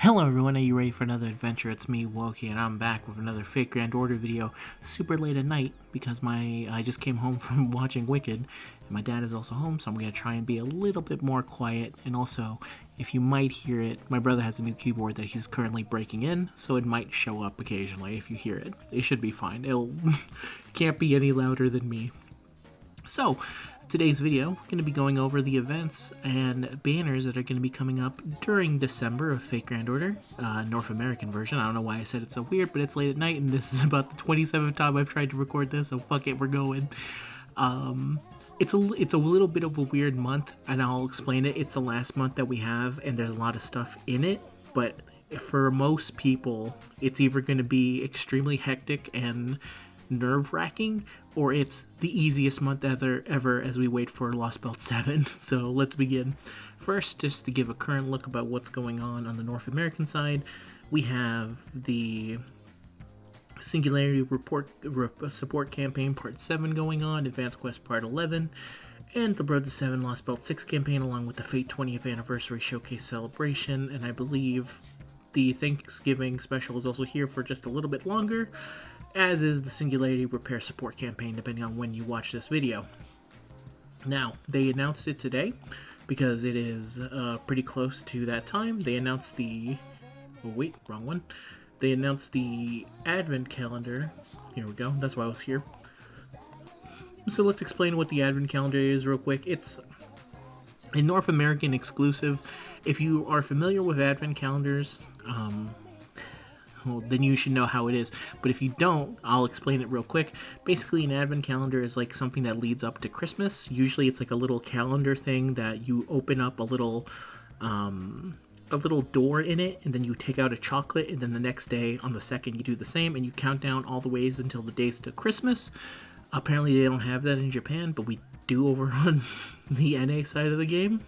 Hello everyone, are you ready for another adventure? It's me, Woki, and I'm back with another Fate Grand Order video super late at night because I just came home from watching Wicked, and my dad is also home, so I'm going to try and be a little bit more quiet. And also, if you might hear it, my brother has a new keyboard that he's currently breaking in, so it might show up occasionally if you hear it. It should be fine. It can't be any louder than me. So, today's video, we're going to be going over the events and banners that are going to be coming up during December of Fate Grand Order, North American version. I don't know why I said it's so weird, but it's late at night, and this is about the 27th time I've tried to record this, so fuck it, we're going. It's a little bit of a weird month, and I'll explain it. It's the last month that we have, and there's a lot of stuff in it, but for most people, it's either going to be extremely hectic and nerve-wracking, or it's the easiest month ever as we wait for Lost Belt 7. So let's begin. First, just to give a current look about what's going on the North American side, we have the Singularity Support Campaign Part 7 going on, Advanced Quest Part 11, and the Road to 7 Lost Belt 6 campaign, along with the Fate 20th Anniversary Showcase Celebration, and I believe the Thanksgiving special is also here for just a little bit longer, as is the Singularity Repair Support campaign, depending on when you watch this video. Now, they announced it today, because it is pretty close to that time. They announced the... oh wait, wrong one. They announced the Advent calendar. Here we go, that's why I was here. So let's explain what the Advent calendar is real quick. It's a North American exclusive. If you are familiar with Advent calendars, well, then you should know how it is. But if you don't, I'll explain it real quick. Basically, an advent calendar is like something that leads up to Christmas. Usually it's like a little calendar thing that you open up a little door in it, and then you take out a chocolate, and then the next day on the 2nd you do the same, and you count down all the ways until the days to Christmas. Apparently they don't have that in Japan, but we do over on the NA side of the game.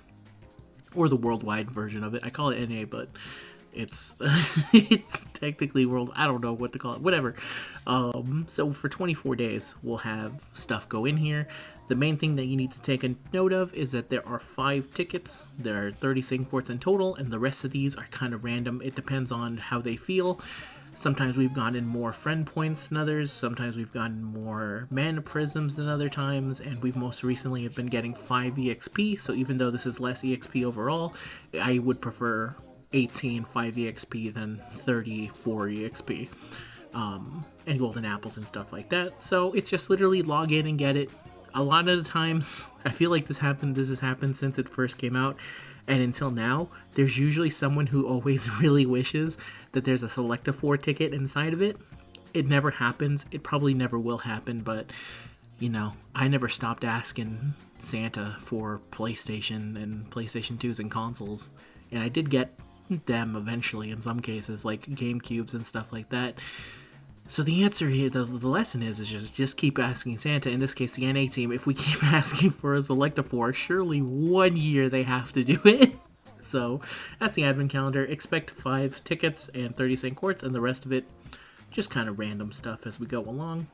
Or the worldwide version of it. I call it NA, but it's it's technically world. I don't know what to call it. Whatever. So for 24 days, we'll have stuff go in here. The main thing that you need to take a note of is that there are 5 tickets. There are 30 sync ports in total, and the rest of these are kind of random. It depends on how they feel. Sometimes we've gotten more friend points than others. Sometimes we've gotten more mana prisms than other times, and we've most recently have been getting 5 EXP. So even though this is less EXP overall, I would prefer 18 5 EXP than 34 EXP, and golden apples and stuff like that. So it's just literally log in and get it. A lot of the times, I feel like this has happened since it first came out, and until now, there's usually someone who always really wishes that there's a Selecta 4 ticket inside of it. It never happens. It probably never will happen, but, you know, I never stopped asking Santa for PlayStation and PlayStation 2s and consoles, and I did get them eventually in some cases, like GameCubes and stuff like that. So the answer here, the lesson is just keep asking Santa. In this case, the NA team, if we keep asking for a Selecta 4, surely one year they have to do it. So that's the advent calendar. Expect 5 tickets and 30 sync quartz, and the rest of it just kind of random stuff as we go along.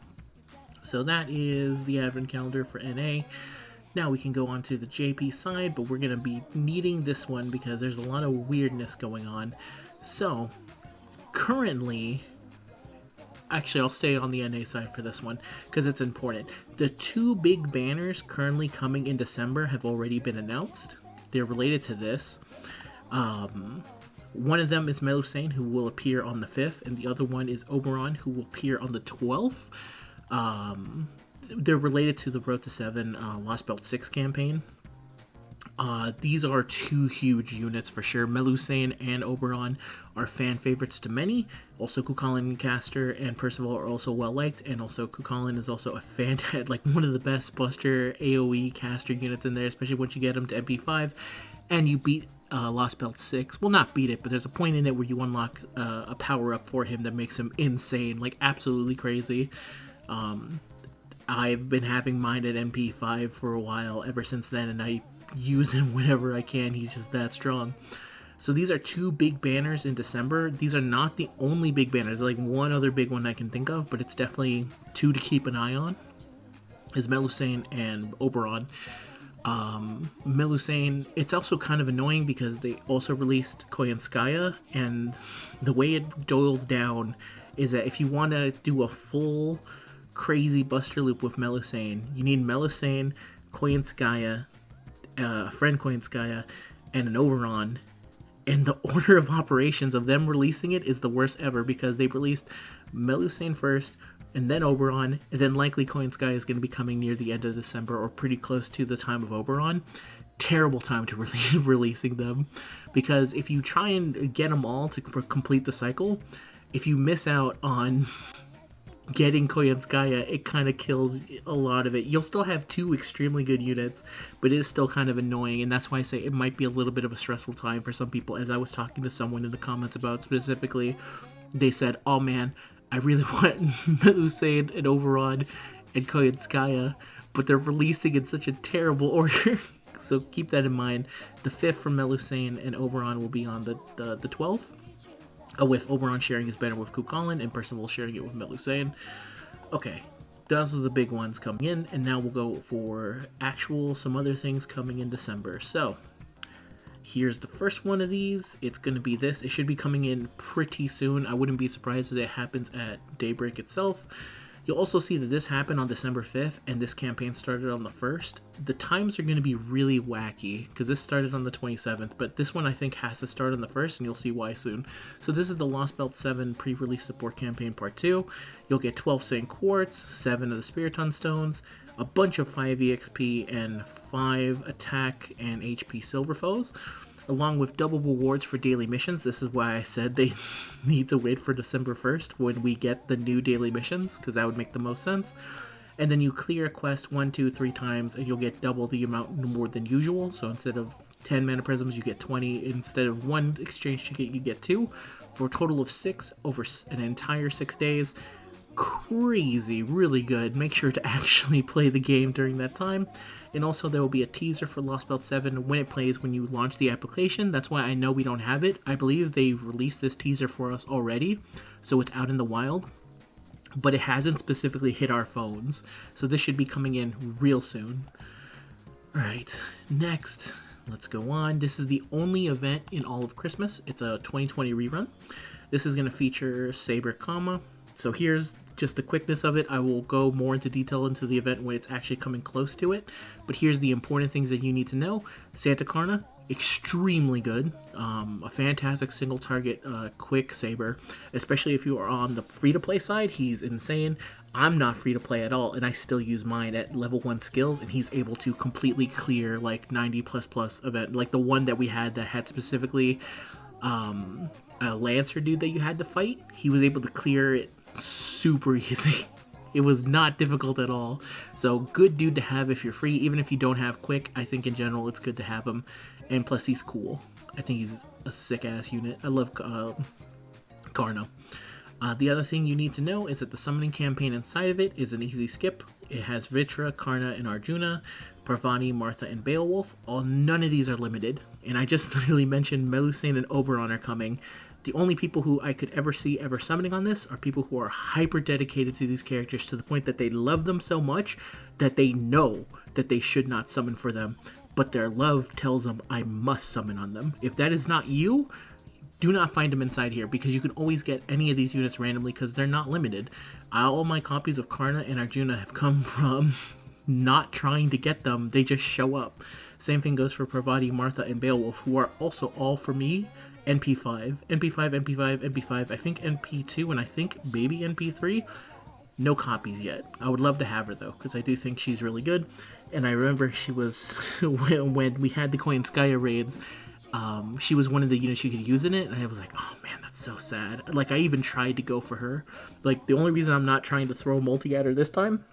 So that is the advent calendar for NA. Now we can go on to the JP side, but we're going to be needing this one because there's a lot of weirdness going on. So, currently, actually I'll stay on the NA side for this one because it's important. The 2 big banners currently coming in December have already been announced. They're related to this. One of them is Melusine, who will appear on the 5th, and the other one is Oberon, who will appear on the 12th. They're related to the Road to 7 Lost Belt 6 campaign. These are 2 huge units for sure. Melusine and Oberon are fan favorites to many. Also, Koyan, Caster, and Percival are also well liked, and also Koyan is also a fan, like one of the best Buster AoE caster units in there, especially once you get them to MP5 and you beat Lost Belt 6. Well, not beat it, but there's a point in it where you unlock a power up for him that makes him insane, like absolutely crazy. I've been having mine at MP5 for a while ever since then, and I use him whenever I can. He's just that strong. So these are 2 big banners in December. These are not the only big banners. There's like one other big one I can think of, but it's definitely 2 to keep an eye on, is Melusine and Oberon. Melusine, it's also kind of annoying because they also released Koyan, and the way it boils down is that if you want to do a full crazy Buster Loop with Melusine, you need Melusine, Koyan, a friend Koyan, and an Oberon. And the order of operations of them releasing it is the worst ever because they released Melusine first, and then Oberon, and then likely Koyan is going to be coming near the end of December or pretty close to the time of Oberon. Terrible time to releasing them, because if you try and get them all to complete the cycle, if you miss out on getting Koyan, it kind of kills a lot of it. You'll still have 2 extremely good units, but it is still kind of annoying, and that's why I say it might be a little bit of a stressful time for some people. As I was talking to someone in the comments about specifically, they said, oh man, I really want Melusine and Oberon and Koyan, but they're releasing in such a terrible order. So keep that in mind. The 5th from Melusine and Oberon will be on the 12th. With Oberon sharing his banner with Koyan and Percival sharing it with Melusine. Okay, those are the big ones coming in, and now we'll go for some other things coming in December. So here's the first one of these. It's going to be this. It should be coming in pretty soon. I wouldn't be surprised if it happens at Daybreak itself. You'll also see that this happened on December 5th, and this campaign started on the 1st. The times are going to be really wacky, because this started on the 27th, but this one I think has to start on the 1st, and you'll see why soon. So this is the Lost Belt 7 pre-release support campaign part 2. You'll get 12 Saint Quartz, 7 of the Spiriton Stones, a bunch of 5 EXP, and 5 attack and HP silver foes, along with double rewards for daily missions. This is why I said they need to wait for December 1st when we get the new daily missions, because that would make the most sense. And then you clear a quest 1, 2, 3 times, and you'll get double the amount more than usual. So instead of 10 mana prisms, you get 20. Instead of 1 exchange ticket, you get 2, for a total of 6 over an entire 6 days. Crazy, really good. Make sure to actually play the game during that time. And also there will be a teaser for Lost Belt 7 when it plays when you launch the application. That's why I know we don't have it. I believe they released this teaser for us already, so it's out in the wild, but it hasn't specifically hit our phones, so this should be coming in real soon. Alright, next, let's go on. This is the only event in all of Christmas. It's a 2020 rerun. This is going to feature Saber, so here's just the quickness of it. I will go more into detail into the event when it's actually coming close to it, but here's the important things that you need to know. Santa Karna, extremely good. A fantastic single target quick saber, especially if you are on the free-to-play side. He's insane. I'm not free-to-play at all, and I still use mine at level 1 skills, and he's able to completely clear like 90++ event, like the one that we had that had specifically a Lancer dude that you had to fight. He was able to clear it super easy. It was not difficult at all. So good dude to have if you're free, even if you don't have quick. I think in general it's good to have him, and plus he's cool. I think he's a sick ass unit. I love Karna. The other thing you need to know is that the summoning campaign inside of it is an easy skip. It has Vitra, Karna, and Arjuna, Parvati, Martha, and Beowulf. None of these are limited, and I just literally mentioned Melusine and Oberon are coming. The only people who I could ever see ever summoning on this are people who are hyper dedicated to these characters to the point that they love them so much that they know that they should not summon for them, but their love tells them I must summon on them. If that is not you, do not find them inside here, because you can always get any of these units randomly because they're not limited. All my copies of Karna and Arjuna have come from not trying to get them, they just show up. Same thing goes for Parvati, Martha, and Beowulf, who are also all for me NP5, NP5, I think NP2, and I think maybe NP3. No copies yet. I would love to have her though, because I do think she's really good. And I remember she was, when we had the Koyan raids, she was one of the units you could use in it, and I was like, oh man, that's so sad. Like, I even tried to go for her. Like, the only reason I'm not trying to throw multi at her this time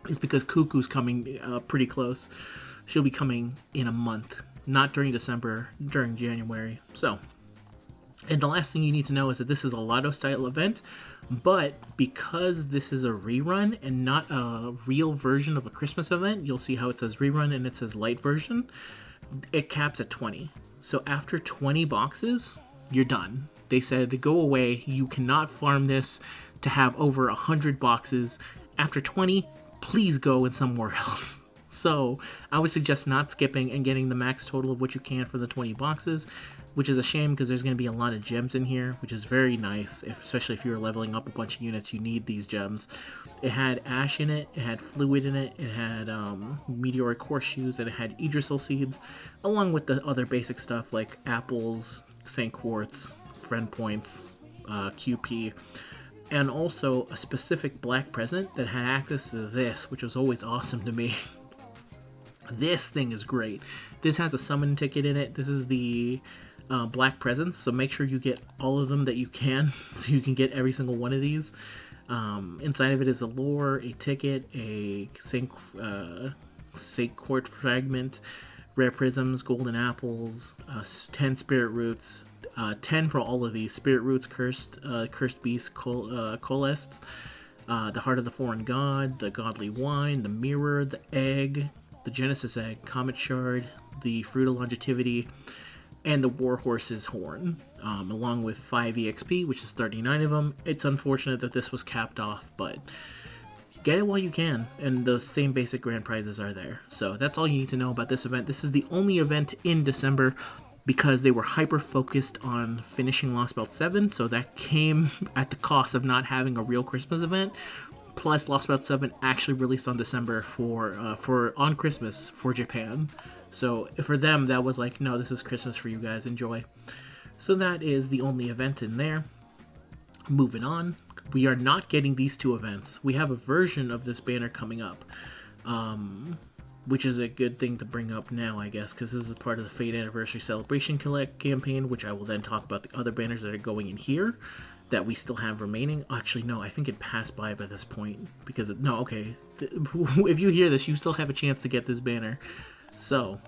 is because Cuckoo's coming pretty close. She'll be coming in a month. Not during December, during January. So, and the last thing you need to know is that this is a lotto-style event, but because this is a rerun and not a real version of a Christmas event, you'll see how it says rerun and it says light version, it caps at 20. So after 20 boxes, you're done. They said to go away, you cannot farm this to have over 100 boxes. After 20, please go in somewhere else. So I would suggest not skipping and getting the max total of what you can for the 20 boxes, which is a shame because there's going to be a lot of gems in here, which is very nice, especially if you're leveling up a bunch of units. You need these gems. It had ash in it, it had fluid in it, it had meteoric horseshoes, and it had Yggdrasil seeds, along with the other basic stuff like apples, St. Quartz, friend points, QP, and also a specific black present that had access to this, which was always awesome to me. This thing is great. This has a summon ticket in it. This is the black presents, so make sure you get all of them that you can, so you can get every single one of these. Inside of it is a lore, a ticket, a St. Quart fragment, rare prisms, golden apples, 10 spirit roots, 10 for all of these spirit roots, cursed beast, coalesced, the heart of the foreign god, the godly wine, the mirror, the egg, the Genesis egg, comet shard, the fruit of longevity, and the Warhorse's horn, along with 5 EXP, which is 39 of them. It's unfortunate that this was capped off, but get it while you can, and the same basic grand prizes are there. So that's all you need to know about this event. This is the only event in December because they were hyper-focused on finishing Lost Belt 7, so that came at the cost of not having a real Christmas event. Plus, Lost Belt 7 actually released on December on Christmas for Japan. So for them, that was like, no, this is Christmas for you guys, enjoy. So that is the only event in there. Moving on, we are not getting these two events. We have a version of this banner coming up, which is a good thing to bring up now, I guess, because this is part of the Fate Anniversary Celebration Collect campaign, which I will then talk about the other banners that are going in here that we still have remaining. Actually, no, I think it passed by this point, because, no, okay, if you hear this, you still have a chance to get this banner. So,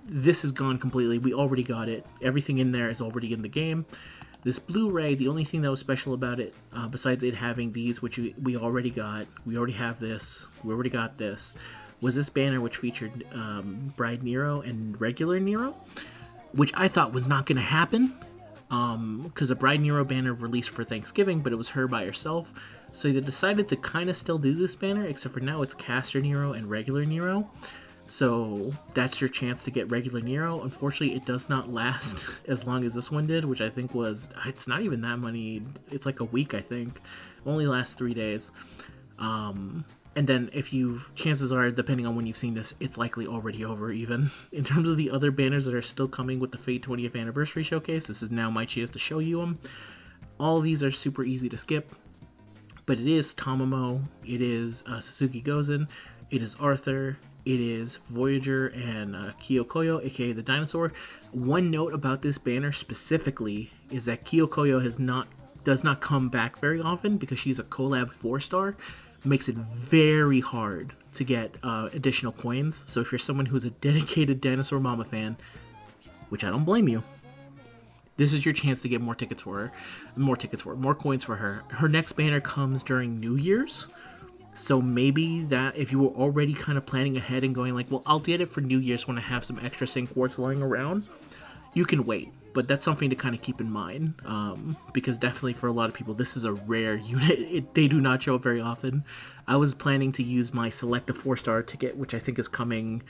this is gone completely. We already got it. Everything in there is already in the game. This Blu-ray, the only thing that was special about it, besides it having these, which we already got, we already have this, we already got this, was this banner which featured Bride Nero and regular Nero, which I thought was not going to happen, because the Bride Nero banner released for Thanksgiving, but it was her by herself. So they decided to kind of still do this banner, except for now it's Caster Nero and regular Nero. So that's your chance to get regular Nero. Unfortunately, it does not last as long as this one did, which I think was, it's not even that many, it's like a week, I think. It only lasts 3 days. And then chances are, depending on when you've seen this, it's likely already over even. In terms of the other banners that are still coming with the Fate 20th Anniversary Showcase, this is now my chance to show you them. All of these are super easy to skip. But it is Tamamo, it is Suzuki Gozen, it is Arthur, it is Voyager and Kyokoyo, aka the dinosaur. One note about this banner specifically is that Kyokoyo does not come back very often because she's a collab 4-star. Makes it very hard to get additional coins. So if you're someone who's a dedicated Dinosaur Mama fan, which I don't blame you, this is your chance to get more coins for her. Her next banner comes during New Year's. So maybe that if you were already kind of planning ahead and going like, well, I'll get it for New Year's when I have some extra St. Quartz lying around, you can wait. But that's something to kind of keep in mind, because definitely for a lot of people, this is a rare unit. They do not show up very often. I was planning to use my Select a 4-star ticket, which I think is coming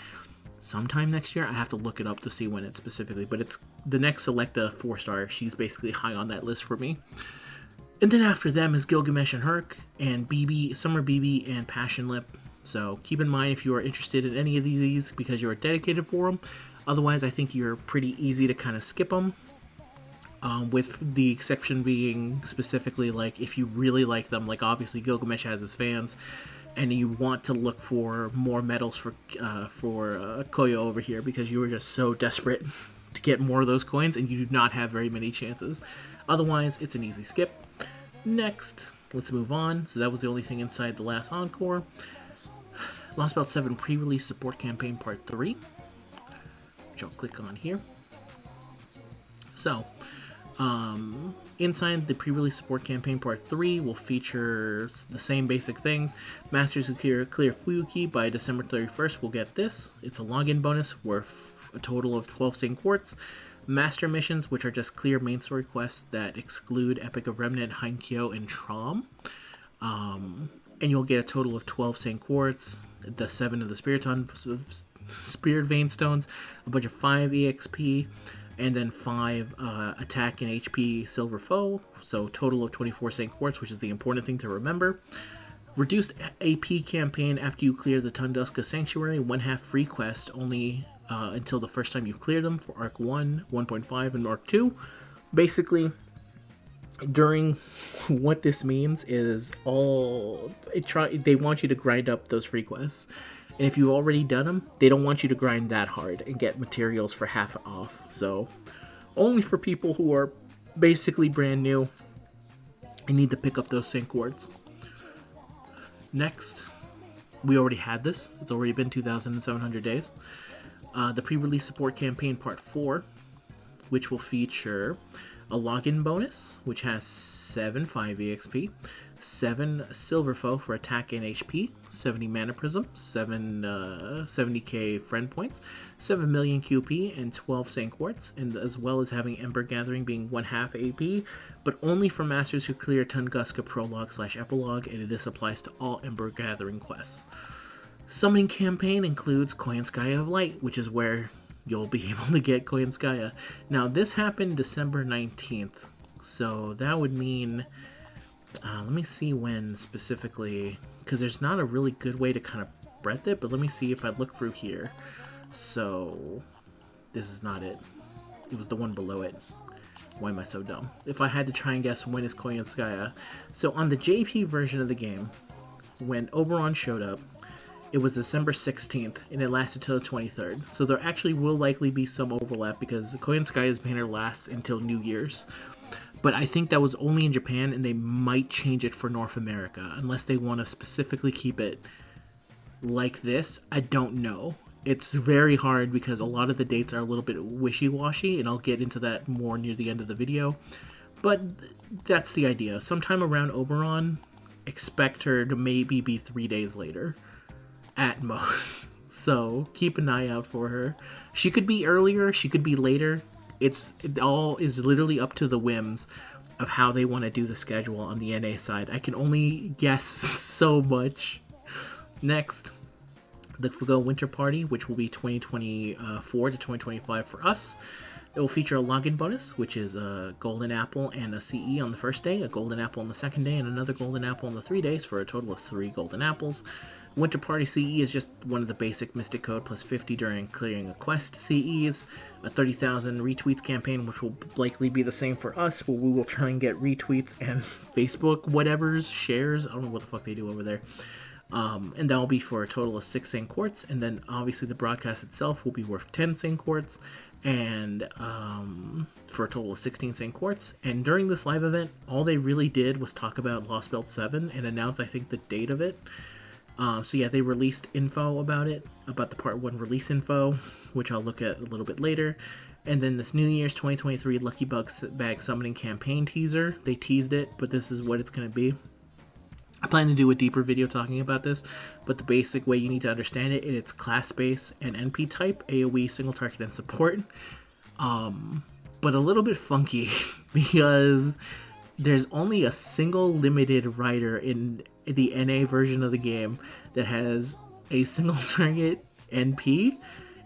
sometime next year. I have to look it up to see when it's specifically, but it's the next Select a 4-star. She's basically high on that list for me. And then after them is Gilgamesh and Herc, and Summer BB, and Passion Lip. So keep in mind if you are interested in any of these because you are dedicated for them. Otherwise, I think you're pretty easy to kind of skip them. With the exception being specifically like if you really like them, like obviously Gilgamesh has his fans, and you want to look for more medals for Koyo over here because you were just so desperate to get more of those coins and you do not have very many chances. Otherwise, it's an easy skip. Next, let's move on. So that was the only thing inside the last Encore. Lost Belt 7 pre-release support campaign part 3, which I'll click on here. So, inside the pre-release support campaign part 3 will feature the same basic things. Masters who clear Fuyuki by December 31st will get this. It's a login bonus worth a total of 12 St. Quartz. Master missions, which are just clear main story quests that exclude Epic of Remnant, Heinkyo, and Trom. And and you'll get a total of 12 St. Quartz, the 7 of the Spirit Vein Stones, a bunch of 5 EXP, and then 5 attack and HP Silver Foe, so total of 24 St. Quartz, which is the important thing to remember. Reduced AP campaign after you clear the Tunguska Sanctuary, 1/2 free quest only until the first time you've cleared them for Arc 1, 1.5, and Arc 2. Basically, during what this means is they want you to grind up those free quests. And if you've already done them, they don't want you to grind that hard and get materials for half off. So, only for people who are basically brand new and need to pick up those St. Quartz. Next, we already had this. It's already been 2,700 days. The pre-release support campaign part 4, which will feature a login bonus, which has 7 5 EXP, 7 Silver Foe for attack and HP, 70 Mana Prism, 70k friend points, 7 million QP, and 12 St. Quartz, and as well as having Ember Gathering being 1/2 AP, but only for masters who clear Tunguska Prologue/Epilogue, and this applies to all Ember Gathering quests. Summoning campaign includes Koyan of Light, which is where you'll be able to get Koyan. Now, this happened December 19th, so that would mean... let me see when specifically, because there's not a really good way to kind of breadth it, but let me see if I look through here. So, this is not it. It was the one below it. Why am I so dumb? If I had to try and guess when is Koyan. So on the JP version of the game, when Oberon showed up, it was December 16th, and it lasted till the 23rd. So there actually will likely be some overlap, because Koyan's banner lasts until New Year's. But I think that was only in Japan, and they might change it for North America, unless they want to specifically keep it like this. I don't know. It's very hard because a lot of the dates are a little bit wishy-washy, and I'll get into that more near the end of the video. But that's the idea. Sometime around Oberon, expect her to maybe be 3 days later, at most. So keep an eye out for her. She could be earlier, she could be later. It all is literally up to the whims of how they want to do the schedule on the NA side. I can only guess so much. Next, the FGO Winter Party, which will be 2024 to 2025 for us. It will feature a login bonus, which is a golden apple and a CE on the first day, a golden apple on the second day, and another golden apple on the 3 days for a total of 3 golden apples. Winter Party CE is just one of the basic Mystic Code plus 50 during clearing a quest CEs, a 30,000 retweets campaign, which will likely be the same for us, but we will try and get retweets and Facebook whatever's shares. I don't know what the fuck they do over there. And that will be for a total of 6 St. Quartz, and then obviously the broadcast itself will be worth 10 St. Quartz, and for a total of 16 St. Quartz. And during this live event, all they really did was talk about Lost Belt 7 and announce, I think, the date of it. So yeah, they released info about it, about the Part 1 release info, which I'll look at a little bit later. And then this New Year's 2023 Lucky Bag Summoning Campaign teaser. They teased it, but this is what it's going to be. I plan to do a deeper video talking about this, but the basic way you need to understand it, it's class base and NP type, AoE, single target, and support. But a little bit funky because there's only a single limited rider in the NA version of the game that has a single target NP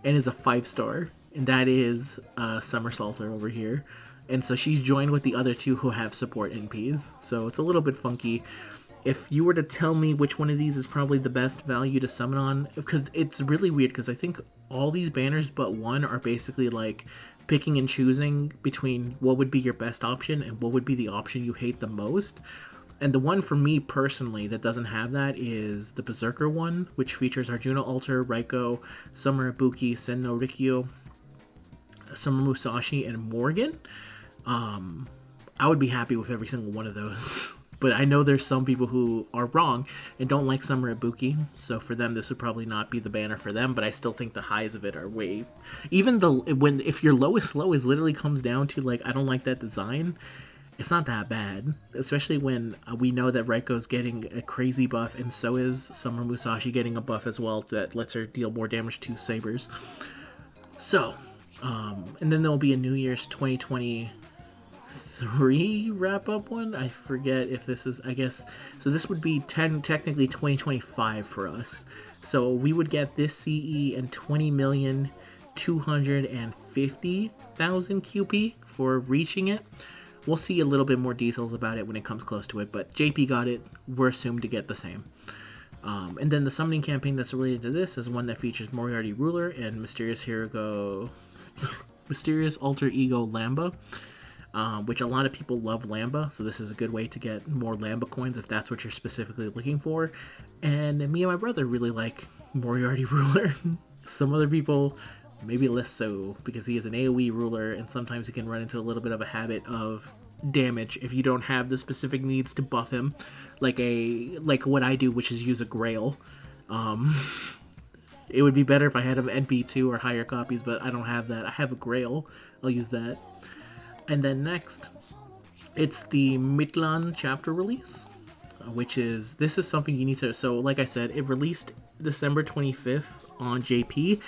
and is a 5-star, and that is Somersaulter over here. And so she's joined with the other 2 who have support NPs, so it's a little bit funky. If you were to tell me which one of these is probably the best value to summon on, because it's really weird, because I think all these banners but one are basically like picking and choosing between what would be your best option and what would be the option you hate the most. And the one for me personally that doesn't have that is the Berserker one, which features Arjuna Alter, Raiko, Summer Ibuki, Sen no Rikyu, Summer Musashi, and Morgan. I would be happy with every single one of those. But I know there's some people who are wrong and don't like Summer Ibuki, so for them this would probably not be the banner for them, but I still think the highs of it are way... Even if your lowest low is literally comes down to, like, I don't like that design, it's not that bad. Especially when we know that Raiko's getting a crazy buff, and so is Summer Musashi getting a buff as well that lets her deal more damage to sabers. So, and then there'll be a New Year's 2023 3 wrap-up one. I forget if this is, I guess, so this would be technically 2025 for us. So we would get this CE and 20,250,000 QP for reaching it. We'll see a little bit more details about it when it comes close to it, but JP got it. We're assumed to get the same. And then the summoning campaign that's related to this is one that features Moriarty Ruler and mysterious alter ego Lamba, which a lot of people love Lamba, so this is a good way to get more Lamba coins if that's what you're specifically looking for. And me and my brother really like Moriarty Ruler. Some other people maybe less so, because he is an AoE ruler, and sometimes he can run into a little bit of a habit of damage if you don't have the specific needs to buff him, like what I do, which is use a Grail. It would be better if I had him NP2 or higher copies, but I don't have that. I have a Grail. I'll use that. And then next, it's the Midland chapter release, this is something you need to, so like I said, it released December 25th on JP.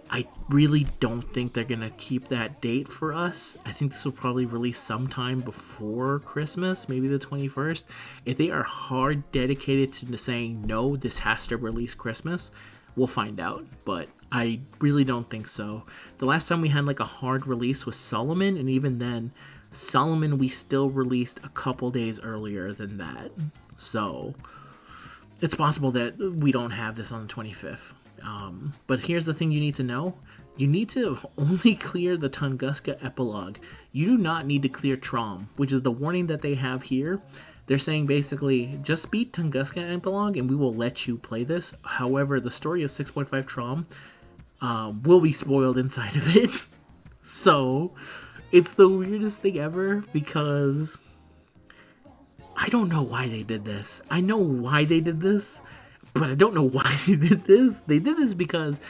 I really don't think they're going to keep that date for us. I think this will probably release sometime before Christmas, maybe the 21st. If they are hard dedicated to saying, no, this has to release Christmas, we'll find out. But I really don't think so. The last time we had like a hard release was Solomon, and even then, Solomon we still released a couple days earlier than that. So it's possible that we don't have this on the 25th. But here's the thing you need to know. You need to only clear the Tunguska epilogue. You do not need to clear Trom, which is the warning that they have here. They're saying basically, just beat Tunguska epilogue and we will let you play this. However, the story of 6.5 Trom will be spoiled inside of it. So, it's the weirdest thing ever because I don't know why they did this. I know why they did this, but I don't know why they did this. They did this because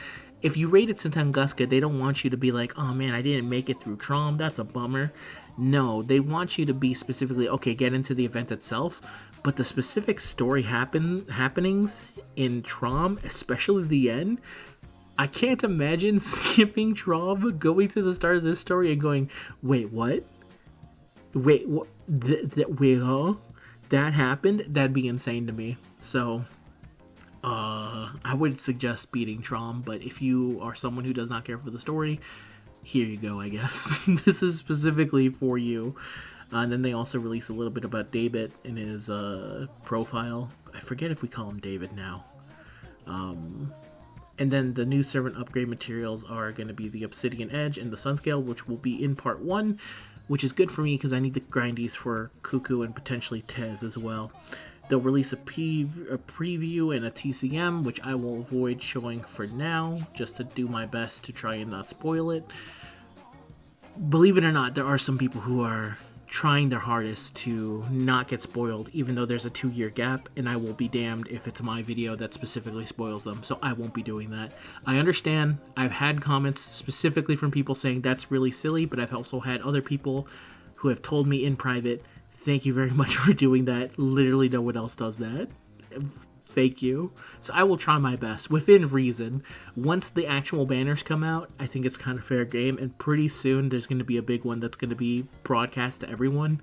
if you rate it to Tunguska, they don't want you to be like, oh man, I didn't make it through Trom, that's a bummer. No, they want you to be specifically, okay, get into the event itself, but the specific story happenings in Trom, especially the end, I can't imagine skipping Trom, going to the start of this story and going, wait, what? Wait, what? Wait, huh? That happened? That'd be insane to me. So I would suggest beating Trom, but if you are someone who does not care for the story, here you go, I guess. This is specifically for you. And then they also release a little bit about David in his profile. I forget if we call him David now. And then the new servant upgrade materials are going to be the Obsidian Edge and the Sunscale, which will be in part 1, which is good for me because I need the grindies for Cuckoo and potentially Tez as well. They'll release a preview and a TCM, which I will avoid showing for now, just to do my best to try and not spoil it. Believe it or not, there are some people who are trying their hardest to not get spoiled, even though there's a 2-year gap, and I will be damned if it's my video that specifically spoils them, so I won't be doing that. I understand, I've had comments specifically from people saying that's really silly, but I've also had other people who have told me in private, thank you very much for doing that. Literally no one else does that. Thank you. So I will try my best, within reason. Once the actual banners come out, I think it's kind of fair game, and pretty soon there's going to be a big one that's going to be broadcast to everyone.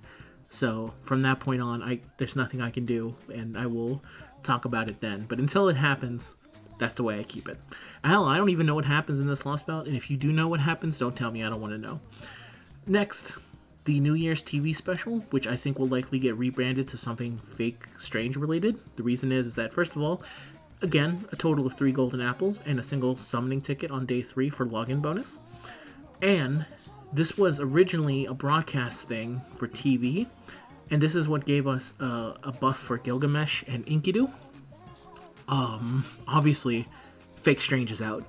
So from that point on, there's nothing I can do, and I will talk about it then. But until it happens, that's the way I keep it. Hell, I don't even know what happens in this Lost Bout, and if you do know what happens, don't tell me. I don't want to know. Next, the New Year's TV special, which I think will likely get rebranded to something fake Strange related. The reason is that, first of all, again, a total of 3 golden apples and a single summoning ticket on day 3 for login bonus. And this was originally a broadcast thing for TV, and this is what gave us a buff for Gilgamesh and Enkidu. Obviously, fake Strange is out.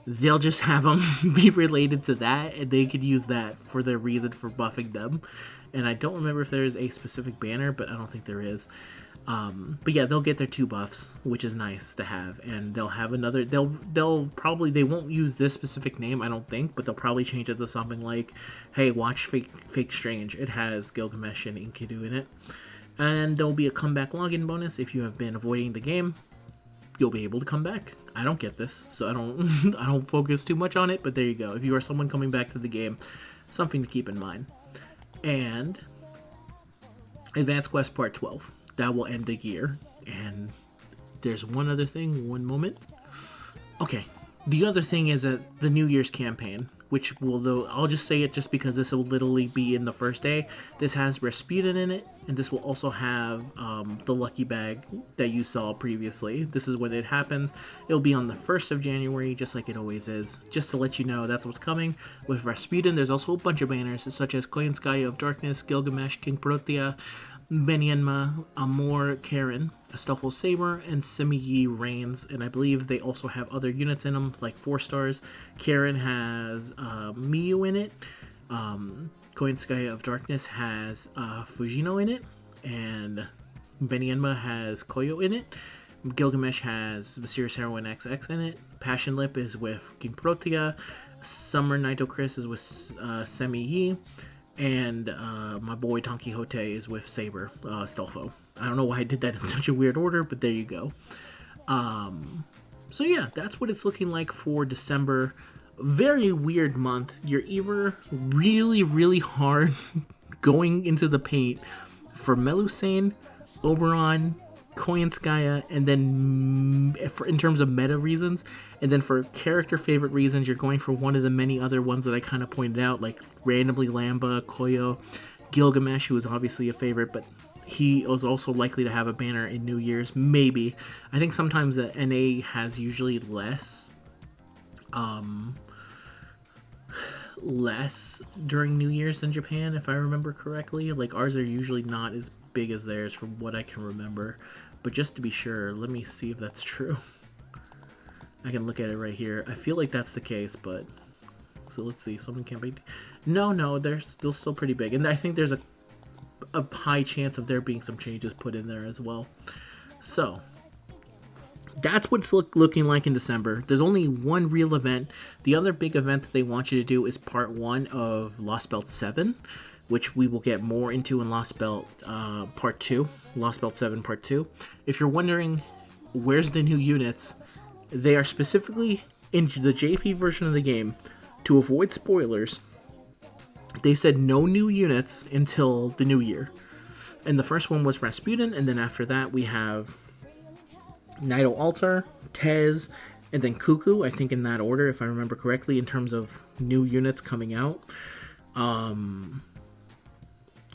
They'll just have them be related to that, and they could use that for their reason for buffing them. And I don't remember if there is a specific banner, but I don't think there is. But yeah, they'll get their 2 buffs, which is nice to have, and they'll have another. They'll probably, they won't use this specific name, I don't think, but they'll probably change it to something like, hey, watch Fake Strange. It has Gilgamesh and Enkidu in it, and there'll be a comeback login bonus if you have been avoiding the game. You'll be able to come back. I don't get this, so I don't focus too much on it, but there you go. If you are someone coming back to the game, something to keep in mind. and Advanced Quest Part 12. That will end the year. And there's one other thing, one moment. Okay, the other thing is the New Year's campaign, which will, though, I'll just say it just because this will literally be in the first day. This has Rasputin in it, and this will also have the lucky bag that you saw previously. This is when it happens. It'll be on the 1st of January, just like it always is. Just to let you know, that's what's coming. With Rasputin, there's also a bunch of banners, such as Koyan Sky of Darkness, Gilgamesh, King Protea, Benyenma, Amor, Karen, Astolfo Saber, and Semi-Yi Reigns, and I believe they also have other units in them, like 4 stars. Karen has Miyu in it, Koyan Sky of Darkness has Fujino in it, and Benyenma has Koyo in it. Gilgamesh has Viserious Heroine XX in it. Passion Lip is with King Protea. Summer Naito Chris is with Semi-Yi. And my boy Don Quixote is with Saber, Stolfo. I don't know why I did that in such a weird order, but there you go. So yeah, that's what it's looking like for December. Very weird month. You're either really, really hard going into the paint for Melusine, Oberon, Koyanskaya, and then in terms of meta reasons, and then for character favorite reasons, you're going for one of the many other ones that I kind of pointed out, like randomly Lamba, Koyo, Gilgamesh, who is obviously a favorite, but he is also likely to have a banner in New Year's, maybe. I think sometimes the NA has usually less during New Year's than Japan, if I remember correctly. Like, ours are usually not as big as theirs from what I can remember. But just to be sure, let me see if that's true. I can look at it right here. I feel like that's the case, but... So let's see. Someone can't be... No, they're still pretty big. And I think there's a high chance of there being some changes put in there as well. So, that's what's looking like in December. There's only one real event. The other big event that they want you to do is part 1 of Lost Belt 7, which we will get more into in Lost Belt Part 2. Lost Belt 7 Part 2. If you're wondering where's the new units, they are specifically in the JP version of the game. To avoid spoilers, they said no new units until the new year. And the first one was Rasputin, and then after that we have Naito Altar, Tez, and then Cuckoo, I think in that order, if I remember correctly, in terms of new units coming out.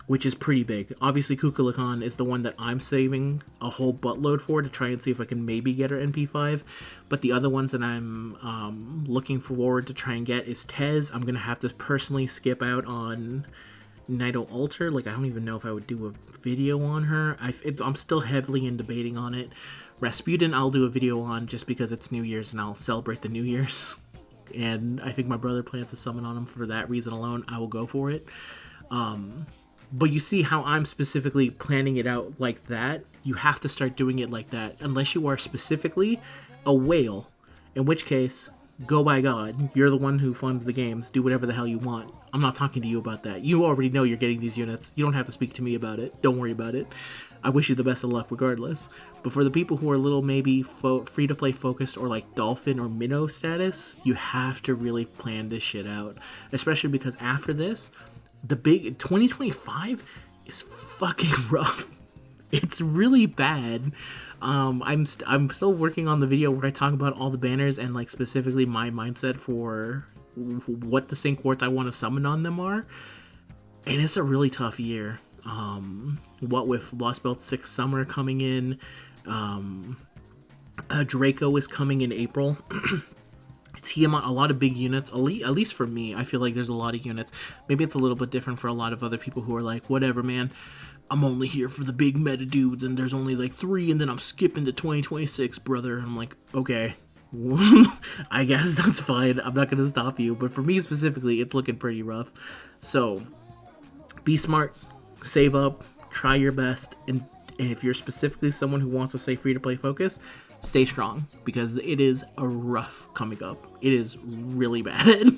Which is pretty big. Obviously, Kukulkan is the one that I'm saving a whole buttload for to try and see if I can maybe get her NP5. But the other ones that I'm looking forward to try and get is Tez. I'm going to have to personally skip out on Naito Altar. Like, I don't even know if I would do a video on her. I'm still heavily in debating on it. Rasputin, I'll do a video on just because it's New Year's and I'll celebrate the New Year's. And I think my brother plans to summon on him for that reason alone. I will go for it. But you see how I'm specifically planning it out like that. You have to start doing it like that. Unless you are specifically a whale. In which case, go by God. You're the one who funds the games. Do whatever the hell you want. I'm not talking to you about that. You already know you're getting these units. You don't have to speak to me about it. Don't worry about it. I wish you the best of luck regardless. But for the people who are a little maybe free-to-play focused or like Dolphin or Minnow status, you have to really plan this shit out. Especially because after this, the big 2025 is fucking rough. It's really bad. I'm still working on the video where I talk about all the banners and like specifically my mindset for what the sync wards I want to summon on them are. And it's a really tough year. What with Lost Belt 6 Summer coming in, Draco is coming in April. Tiamat, a lot of big units, at least for me. I feel like there's a lot of units. Maybe it's a little bit different for a lot of other people who are like, whatever, man, I'm only here for the big meta dudes, and there's only like 3, and then I'm skipping to 2026, brother. I'm like, okay, I guess that's fine. I'm not going to stop you. But for me specifically, it's looking pretty rough. So, be smart, save up, try your best, and if you're specifically someone who wants to stay free-to-play focus, stay strong, because it is a rough coming up. It is really bad.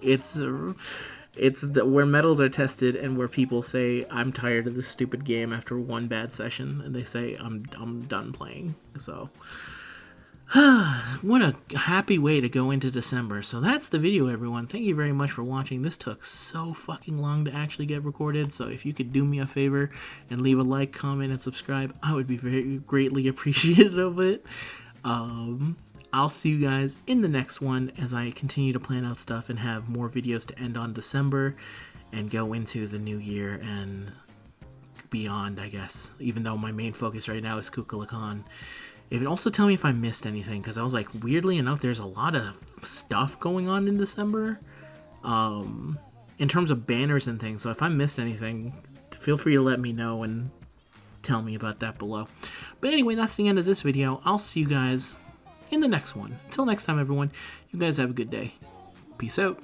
It's where medals are tested and where people say, I'm tired of this stupid game after one bad session, and they say, I'm done playing. So What a happy way to go into December. So that's the video, everyone. Thank you very much for watching. This took so fucking long to actually get recorded, so if you could do me a favor and leave a like, comment, and subscribe, I would be very greatly appreciative of it. I'll see you guys in the next one as I continue to plan out stuff and have more videos to end on December and go into the new year and beyond, I guess, even though my main focus right now is Kukulkan. It also tell me if I missed anything, because I was like, weirdly enough, there's a lot of stuff going on in December in terms of banners and things. So if I missed anything, feel free to let me know and tell me about that below. But anyway, that's the end of this video. I'll see you guys in the next one. Until next time, everyone, you guys have a good day. Peace out.